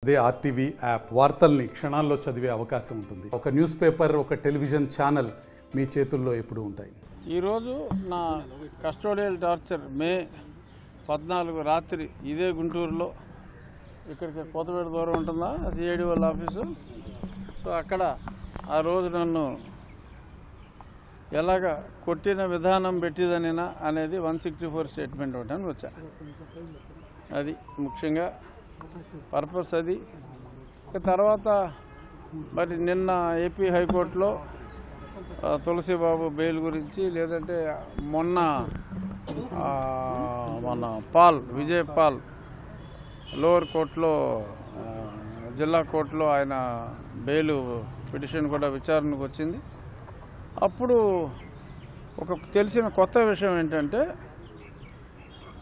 అదే RTV app వార్తల్ని క్షణాల్లో చదివే అవకాశం ఉంటుంది. ఒక న్యూస్ పేపర్, ఒక టెలివిజన్ ఛానల్ మీ చేతుల్లో ఎప్పుడూ ఉంటాయి. ఈరోజు నా కస్టోడియల్ టార్చర్ మే 14 రాత్రి ఇదే గుంటూరులో, ఇక్కడికి కొత్తపేట దూరం ఉంటుందా సిఐడి వాళ్ళ ఆఫీసు. సో అక్కడ ఆ రోజు నన్ను ఎలాగ కొట్టిన విధానం పెట్టిదనినా అనేది 164 స్టేట్మెంట్ ఒకటని వచ్చా. అది ముఖ్యంగా పర్పస్ అది. తర్వాత మరి నిన్న ఏపీ హైకోర్టులో తులసిబాబు బెయిల్ గురించి, లేదంటే మొన్న విజయ్ పాల్ లోవర్ కోర్టులో, జిల్లా కోర్టులో ఆయన బెయిల్ పిటిషన్ కూడా విచారణకు వచ్చింది. అప్పుడు ఒక తెలిసిన కొత్త విషయం ఏంటంటే,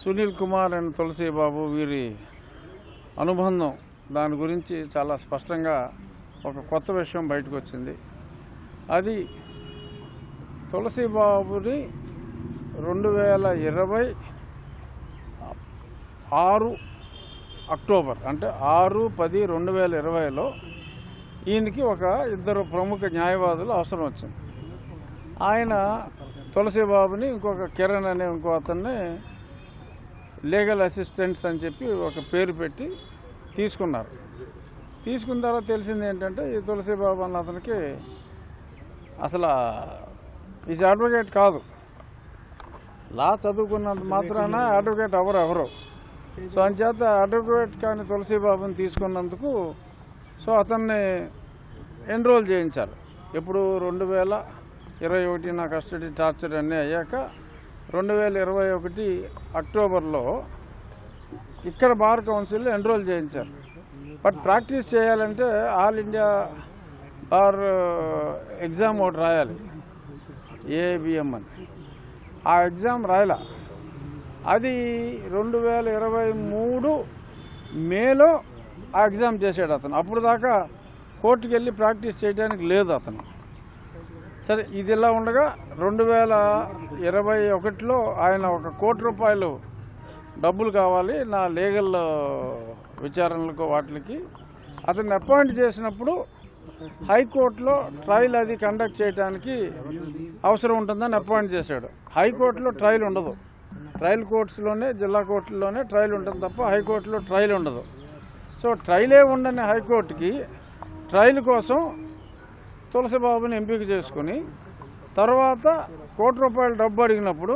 సునీల్ కుమార్ అండ్ తులసిబాబు వీరి అనుబంధం, దాని గురించి చాలా స్పష్టంగా ఒక కొత్త విషయం బయటకు వచ్చింది. అది తులసిబాబుని 2026 అక్టోబర్, అంటే 6/10/2020లో ఈయనకి ఒక ఇద్దరు ప్రముఖ న్యాయవాదులు అవసరం వచ్చింది. ఆయన తులసిబాబుని ఇంకొక కిరణ్ అనే ఇంకో అతన్ని లీగల్ అసిస్టెంట్స్ అని చెప్పి ఒక పేరు పెట్టి తీసుకున్నారు. తీసుకున్న తర్వాత తెలిసింది ఏంటంటే, ఈ తులసిబాబు అన్న అతనికి అసలు ఈజ్ అడ్వకేట్ కాదు. లా చదువుకున్నంత మాత్రాన అడ్వకేట్ ఎవరు. సో అంచేత అడ్వకేట్ కానీ తులసిబాబుని తీసుకున్నందుకు సో అతన్ని ఎన్రోల్ చేయించారు. ఎప్పుడు 2021 నా కస్టడీ టార్చర్ అన్నీ అయ్యాక 2021 అక్టోబర్లో ఇక్కడ బార్ కౌన్సిల్లో ఎన్రోల్ చేయించారు. బట్ ప్రాక్టీస్ చేయాలంటే ఆల్ ఇండియా బార్ ఎగ్జామ్ ఒకటి రాయాలి, ఏబిఎం అని. ఆ ఎగ్జామ్ రాయాల. అది 2023 మేలో ఆ ఎగ్జామ్ చేశాడు అతను. అప్పుడు దాకా కోర్టుకు వెళ్ళి ప్రాక్టీస్ చేయడానికి లేదు అతను. సరే, ఇది ఇలా ఉండగా 2021లో ఆయన ఒక ₹1,00,00,000 డబ్బులు కావాలి నా లీగల్ విచారణలకు వాటికి. అతన్ని అపాయింట్ చేసినప్పుడు హైకోర్టులో ట్రయల్ అది కండక్ట్ చేయడానికి అవసరం ఉంటుందని అపాయింట్ చేశాడు. హైకోర్టులో ట్రయల్ ఉండదు. ట్రయల్ కోర్ట్స్లోనే, జిల్లా కోర్టుల్లోనే ట్రయల్ ఉంటుంది తప్ప హైకోర్టులో ట్రయల్ ఉండదు. సో ట్రయలే ఉండని హైకోర్టుకి ట్రయల్ కోసం తులసిబాబుని ఎంపిక చేసుకుని, తర్వాత ₹1,00,00,000 డబ్బు అడిగినప్పుడు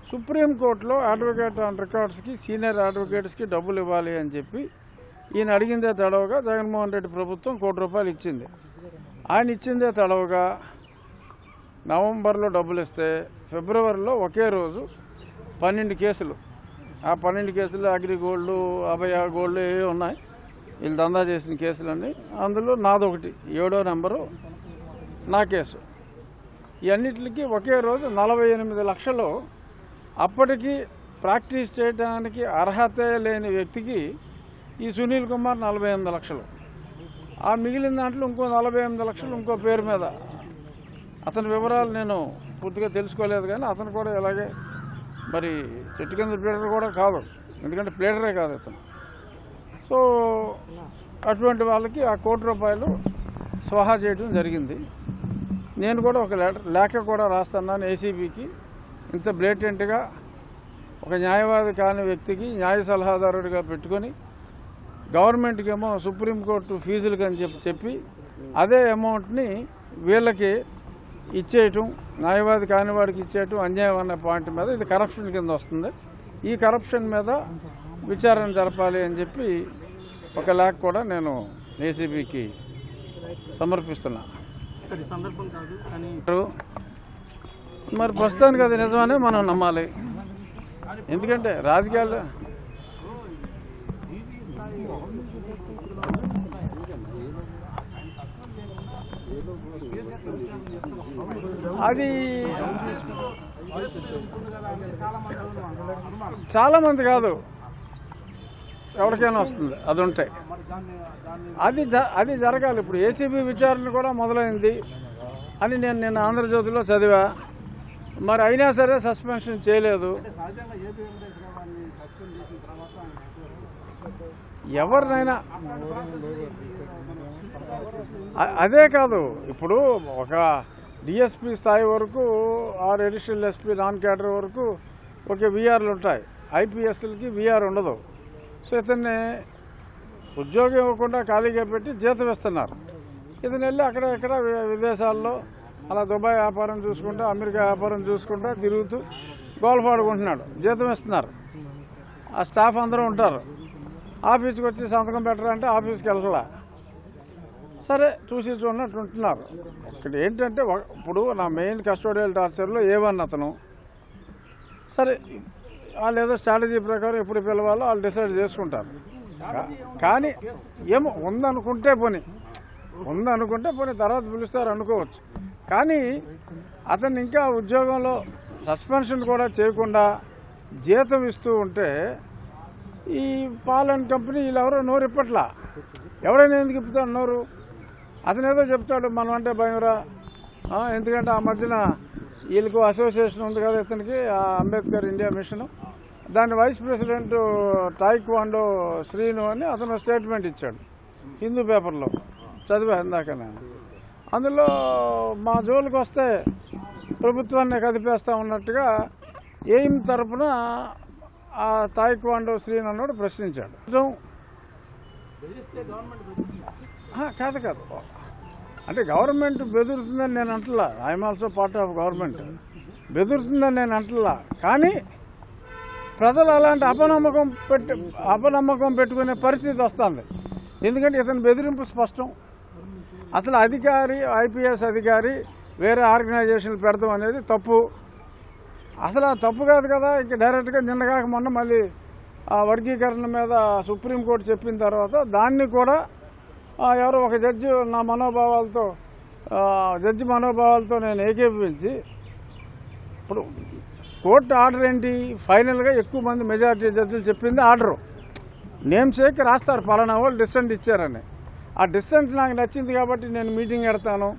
సుప్రీంకోర్టులో అడ్వకేట్ ఆన్ రికార్డ్స్కి, సీనియర్ అడ్వకేట్స్కి డబ్బులు ఇవ్వాలి అని చెప్పి ఈయన అడిగిందే తడవగా జగన్మోహన్ రెడ్డి ప్రభుత్వం ₹1,00,00,000 ఇచ్చింది. ఆయన ఇచ్చిందే తడవగా నవంబర్లో డబ్బులు ఇస్తే ఫిబ్రవరిలో ఒకే రోజు 12 కేసులు. ఆ 12 కేసులు అగ్రిగోల్డ్, అభయ గోల్డ్ ఏవో ఉన్నాయి, వీళ్ళు దందా చేసిన కేసులన్నీ. అందులో నాదొకటి, 7వ నెంబరు నా కేసు. ఇవన్నిటికి ఒకే రోజు 48 లక్షలు. అప్పటికి ప్రాక్టీస్ చేయడానికి అర్హతే లేని వ్యక్తికి ఈ సునీల్ కుమార్ 48 లక్షలు. ఆ మిగిలిన దాంట్లో ఇంకో 48 లక్షలు ఇంకో పేరు మీద. అతని వివరాలు నేను పూర్తిగా తెలుసుకోలేదు, కానీ అతను కూడా ఇలాగే మరి చెట్టు కింద ప్లేడర్ కూడా కాదు, ఎందుకంటే ప్లేడరే కాదు అతను. సో అటువంటి వాళ్ళకి ఆ ₹1,00,00,000 స్వాహా చేయడం జరిగింది. నేను కూడా ఒక లేఖ కూడా రాస్తున్నాను ఏసీబీకి. ఇంత బ్లేటెంట్గా ఒక న్యాయవాది కాని వ్యక్తికి న్యాయ సలహాదారుడిగా పెట్టుకొని గవర్నమెంట్కి ఏమో సుప్రీంకోర్టు ఫీజులు అని చెప్పి అదే అమౌంట్ని వీళ్ళకి ఇచ్చేయటం, న్యాయవాది కాని వాడికి ఇచ్చేయటం అన్యాయం అనే పాయింట్ మీద ఇది కరప్షన్ కింద వస్తుంది. ఈ కరప్షన్ మీద విచారణ జరపాలి అని చెప్పి ఒక లేఖ కూడా నేను ఏసీబీకి సమర్పిస్తున్నా. మరి ప్రస్తుతానికి అది నిజమనే మనం నమ్మాలి. ఎందుకంటే రాజకీయాలు అది చాలామంది కాదు, ఎవరికైనా వస్తుంది, అది ఉంటాయి. అది జరగాలి. ఇప్పుడు ఏసీబీ విచారణ కూడా మొదలైంది అని నేను నిన్న ఆంధ్రజ్యోతిలో చదివా. మరి అయినా సరే సస్పెన్షన్ చేయలేదు. ఎవరినైనా అదే కాదు, ఇప్పుడు ఒక డిఎస్పీ స్థాయి వరకు are additional SP non cadre వరకు ఒకే విఆర్లు ఉంటాయి, ఐపీఎస్లకి విఆర్ ఉండదు. సో ఇతన్ని ఉద్యోగం ఇవ్వకుండా ఖాళీగా పెట్టి జీతం ఇస్తున్నారు. ఇతను వెళ్ళి అక్కడ ఇక్కడ విదేశాల్లో అలా దుబాయ్ వ్యాపారం చూసుకుంటా, అమెరికా వ్యాపారం చూసుకుంటా తిరుగుతూ గోల్ఫ్ ఆడుకుంటున్నాడు, జీతం ఇస్తున్నారు. ఆ స్టాఫ్ అందరూ ఉంటారు. ఆఫీస్కి వచ్చి సంతకం పెట్టారంటే ఆఫీస్కి వెళ్ళాల. సరే చూసి చూడనట్టు ఉంటున్నారు. ఇక్కడ ఏంటంటే ఇప్పుడు నా మెయిన్ కస్టోడియల్ టార్చర్లో A1 అతను. సరే వాళ్ళు ఏదో స్ట్రాటజీ ప్రకారం ఎప్పుడు పిలవాలో వాళ్ళు డిసైడ్ చేసుకుంటారు. కానీ ఏమో ఉందనుకుంటే పోనీ తర్వాత పిలుస్తారు అనుకోవచ్చు. కానీ అతను ఇంకా ఉద్యోగంలో సస్పెన్షన్ కూడా చేయకుండా జీతం ఇస్తూ ఉంటే ఈ పాలన్ కంపెనీ వీళ్ళెవరో నోరు ఇప్పట్లా. ఎవరైనా ఎందుకు ఇప్పుతాడు నోరు? అతను ఏదో చెప్తాడు, మనం అంటే భయంరా. ఎందుకంటే ఆ మధ్యన వీళ్ళకు అసోసియేషన్ ఉంది కదా ఇతనికి, అంబేద్కర్ ఇండియా మిషన్, దాని వైస్ ప్రెసిడెంట్ టాయిక్వాండో శ్రీను అని అతను స్టేట్మెంట్ ఇచ్చాడు హిందూ పేపర్లో, చదివా ఇందాక నేను. అందులో మా జోలికి వస్తే ప్రభుత్వాన్ని కదిపేస్తా ఉన్నట్టుగా ఎయిమ్ తరఫున ఆ టాయిక్వాండో శ్రీను అన్నాడు ప్రశ్నించాడు. కాదు అంటే గవర్నమెంట్ బెదురుతుందని నేను అంటలా. I'm also part of government. బెదురుతుందని నేను అంటలా. కానీ ప్రజలు అలాంటి అపనమ్మకం పెట్టుకునే పరిస్థితి వస్తుంది. ఎందుకంటే ఇతని బెదిరింపు స్పష్టం. అసలు అధికారి, ఐపీఎస్ అధికారి వేరే ఆర్గనైజేషన్లు పెడతాం అనేది తప్పు. అసలు తప్పు కాదు కదా. ఇంకా డైరెక్ట్గా నిన్నగాక మొన్న మళ్ళీ ఆ వర్గీకరణ మీద సుప్రీంకోర్టు చెప్పిన తర్వాత దాన్ని కూడా ఎవరో ఒక జడ్జి జడ్జి మనోభావాలతో నేను ఏకీభవించి, ఇప్పుడు కోర్టు ఆర్డర్ ఏంటి? ఫైనల్గా ఎక్కువ మంది మెజారిటీ జడ్జిలు చెప్పింది ఆర్డరు. నేమ్ చేకి రాస్తారు పలానా వాళ్ళు డిస్సెంట్ ఇచ్చారని. ఆ డిస్సెంట్ నాకు నచ్చింది కాబట్టి నేను మీటింగ్ పెడతాను,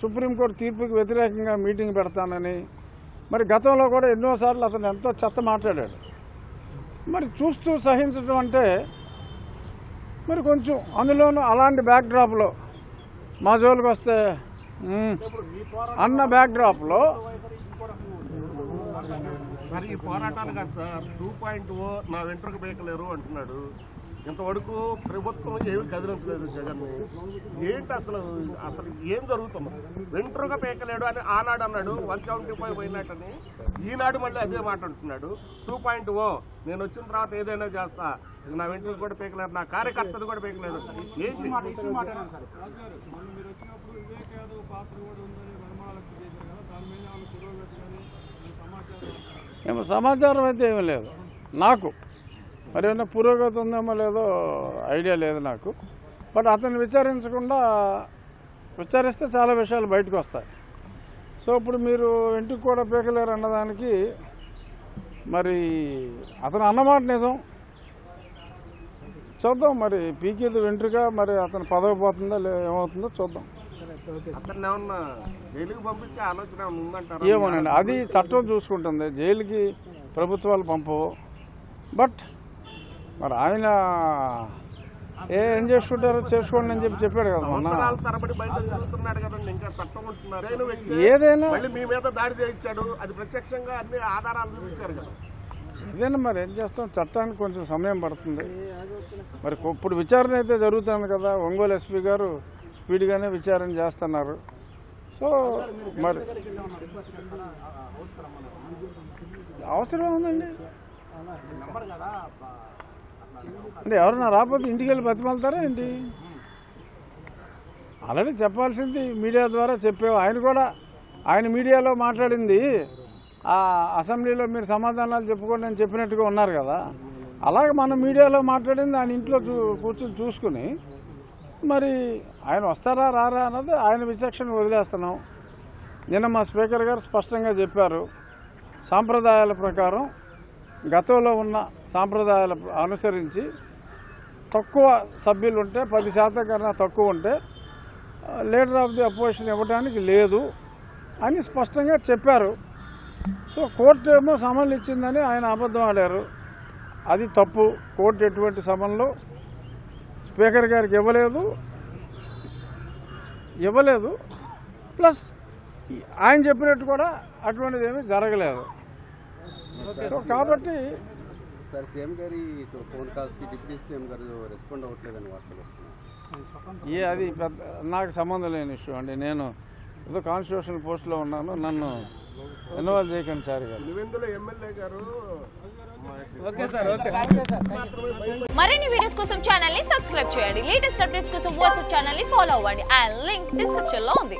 సుప్రీంకోర్టు తీర్పుకి వ్యతిరేకంగా మీటింగ్ పెడతానని. మరి గతంలో కూడా ఎన్నోసార్లు అతను ఎంతో చెత్త మాట్లాడాడు. మరి చూస్తూ సహించడం అంటే మరి కొంచెం, అందులోనూ అలాంటి బ్యాక్డ్రాప్లో మా జోలికి వస్తే అన్న బ్యాక్డ్రాప్లో మరి ఈ పోరాటాలు కాదు సార్. 2.0 నా వెంట్రుక బేకలేరు అంటున్నాడు. ఇంతవరకు ప్రభుత్వం ఏమి కదిలించలేదు జగన్. ఏంటి అసలు ఏం జరుగుతుంది? వెంట్రుక పేకలేడు అని ఆనాడు అన్నాడు, 175 పోయినట్టని. ఈనాడు మళ్ళీ అదే మాట అంటున్నాడు. 2.0 నేను వచ్చిన తర్వాత ఏదైనా చేస్తా, నా వెంట్రుక కూడా పేకలేరు, నా కార్యకర్తలు కూడా పేకలేదు. ఏంటి ఏమో సమాచారం అయితే ఏమీ లేదు నాకు. మరి ఏమన్నా పురోగతి ఉందేమో లేదో ఐడియా లేదు నాకు. బట్ అతను విచారిస్తే చాలా విషయాలు బయటకు వస్తాయి. సో ఇప్పుడు మీరు ఇంటికి కూడా పీకలేరు అన్నదానికి మరి అతను అన్నమాట నిజం. చూద్దాం మరి పీకేది వెంట్రుక, మరి అతను పదవి పోతుందా ఏమవుతుందో చూద్దాం. అతన్ని ఏమన్నా జైలుకి పంపించే ఆలోచన ఉందంటారు? ఏమోనండి, అది చట్టం చూసుకుంటుంది. జైలుకి ప్రభుత్వాలు పంపవు. బట్ మరి ఆయన ఏం చేసుకుంటారో చేసుకోండి అని చెప్పాడు కదా మొన్న. ఏదైనా మీ మీద దాడి చేయించాడు, అది ప్రత్యక్షంగా అన్ని ఆధారాలు చూపించారు కదా. ఏదైనా మరి ఏం చేస్తాం, చట్టానికి కొంచెం సమయం పడుతుంది. మరి ఇప్పుడు విచారణ అయితే జరుగుతుంది కదా. ఒంగోలు ఎస్పీ గారు స్పీడ్గానే విచారణ చేస్తున్నారు. సో మరి అవసరం ఉందండి. అంటే ఎవరన్నా రాకపోతే ఇంటికి వెళ్ళి బతిమాలుతారా ఏంటి? ఆల్రెడీ చెప్పాల్సింది మీడియా ద్వారా చెప్పావు. ఆయన మీడియాలో మాట్లాడింది ఆ అసెంబ్లీలో మీరు సమాధానాలు చెప్పుకోండి అని చెప్పినట్టుగా ఉన్నారు కదా. అలాగే మనం మీడియాలో మాట్లాడింది ఆయన ఇంట్లో కూర్చొని చూసుకుని మరి ఆయన వస్తారా రారా అన్నది ఆయన విచక్షణ వదిలేస్తున్నాం. నిన్న మా స్పీకర్ గారు స్పష్టంగా చెప్పారు, సాంప్రదాయాల ప్రకారం గతంలో ఉన్న సాంప్రదాయాలు అనుసరించి తక్కువ సభ్యులు ఉంటే 10% కన్నా తక్కువ ఉంటే లీడర్ ఆఫ్ ది అపోజిషన్ ఇవ్వడానికి లేదు అని స్పష్టంగా చెప్పారు. సో కోర్టు ఏమో సమన్లు ఇచ్చిందని ఆయన అబద్ధం ఆడారు. అది తప్పు. కోర్టు ఎటువంటి సమన్లు స్పీకర్ గారికి ఇవ్వలేదు. ప్లస్ ఆయన చెప్పినట్టు కూడా అటువంటిది ఏమీ జరగలేదు. సో కాబట్టి సార్ సీఎం గారి ఫోన్ కాల్స్కి డిప్యూటీ సీఎం గారు రెస్పాండ్ అవ్వట్లేదని వార్తలు వస్తున్నాయి. అది పెద్ద నాకు సంబంధం లేని ఇష్యూ అండి. నేను ఏదో కాన్స్టిట్యూషనల్ పోస్ట్లో ఉన్నాను, నన్ను ఇన్వాల్వ్ చేయకండి సార్ గారు. ఎమ్మెల్యే గారు మరిన్ని వీడియోస్ కోసం ఛానల్ ని సబ్స్క్రైబ్ చేయండి. లేటెస్ట్ అప్డేట్స్ కోసం వాట్సాప్ ఛానల్ ని ఫాలో అవ్వండి. ఆ లింక్ డిస్క్రిప్షన్ లో ఉంది.